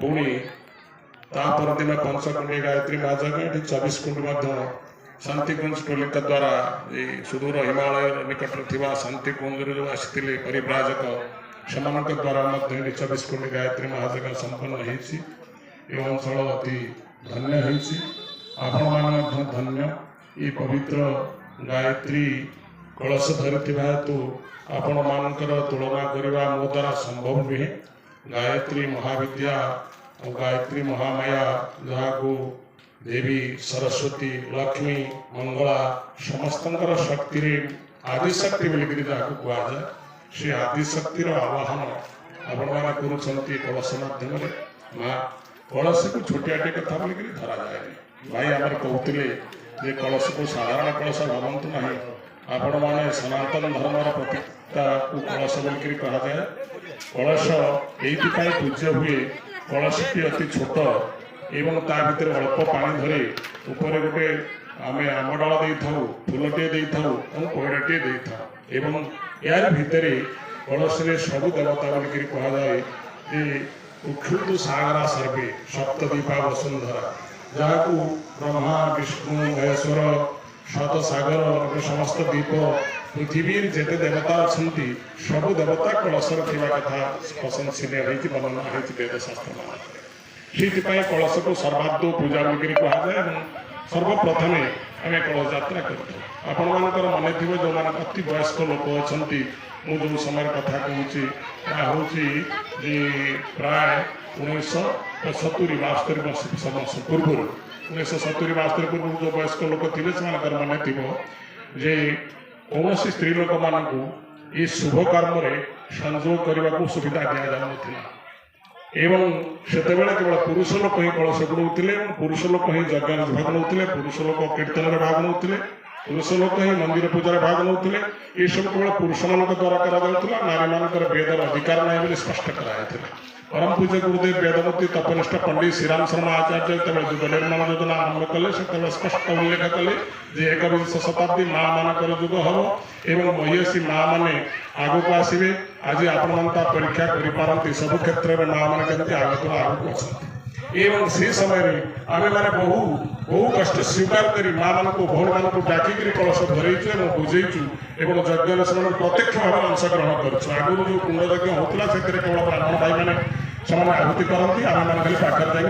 पुणी दिन पंचकुंडी गायत्री महायज्ञ ये 24 कुंड शांतिकुंज टोलिका द्वारा सुदूर हिमालय निकट में शांतिकुंज जो आसी परिव्राजक से द्वारा 24 कुंडी गायत्री महायज्ञ संपन्न हो अंचल अति धन्य हो धन्य ये पवित्र गायत्री कलश धरी हेतु आपण मानकर तुलना करने मो द्वारा संभव नुहे। गायत्री महाविद्या और गायत्री महामाया जहाँ को देवी सरस्वती लक्ष्मी मंगला समस्त शक्ति आदिशक्ति बोलिक जहाँ कहुए से आदिशक्तिर आवाहन आपण मैंने कलश माध्यम माँ कलश को छोटियाटे कथा बोलिक धरा जाए भाई आम कहते कलश को साधारण कलश भावतु ना आपण मैंने सनातन धर्मर प्रतीकता को कलश बोलिक कह जाए। कलश ये पूज्य हुए कलशटी अति छोट एवं ता भीतर अल्प पानी धरे ऊपर गोटे आम आम डाल दे था फूलटे दे था और पहड़ाटे दे था एवं यार भितर कलश सबु देवता बोलिक कह जाए उक्षुत सागरा सर्वे सप्तदीपा वसुंधरा जहाँ को ब्रह्मा विष्णु महेश्वर शत सागर समस्त दीप पृथ्वी जिते देवता अच्छा सबु देवता कलशर थी कथा प्रशंसनीय वर्णना वेदशास्त्र से कलश को सर्वाद्य पूजा बोलिक कह जाए। सर्वप्रथम आम कलश यात्रा कर मन थी जो मैंने अति वयस्क लोक अच्छा मुझे समय कथा कहूँ प्राय 1970-72 वर्ष पूर्व 1970-72 पूर्व जो वयस्क लोक थे मन थी जे कौन स्त्री लोक मान ये शुभ कर्म संजोग करने को सुविधा दि जाऊला एवं से केवल पुरुष लोक ही कलश बुड़ाऊे पुरुष लोक ही यज्ञ भाग नौते पुरुष लोक कीर्तन भाग नौते पुरुष लोक ही मंदिर पूजा भाग नौते ये सब केवल पुरुष मान द्वारा करा नारी मान वेदर अधिकार ना स्पष्ट कराई। परम पूज्य गुरुदेव वेदमूर्ति तपनिष्ठ पंडित श्रीराम शर्मा आचार्य जो युग निर्माण योजना आरंभ कले से स्पष्ट उल्लेख कले जे 21 शताब्दी माँ मानकर युग हम एवं महिषी माँ मैंने आगक आसवे आज आपण परीक्षा कर सब क्षेत्र में माँ मैंने केमती आगक आगक अच्छा एवं से समय आम मैंने बहु कष्ट स्वीकार कर माँ मान भौण मान डाकिक कलश धरईचु बुझेचु एवं यज्ञ से प्रत्यक्ष भाव अंशग्रहण कर आगुरी जो कुंड यज्ञ होता से केवल ब्राह्मण भाई मैंने आहुति करती आम मैंने खाली पाखे जाए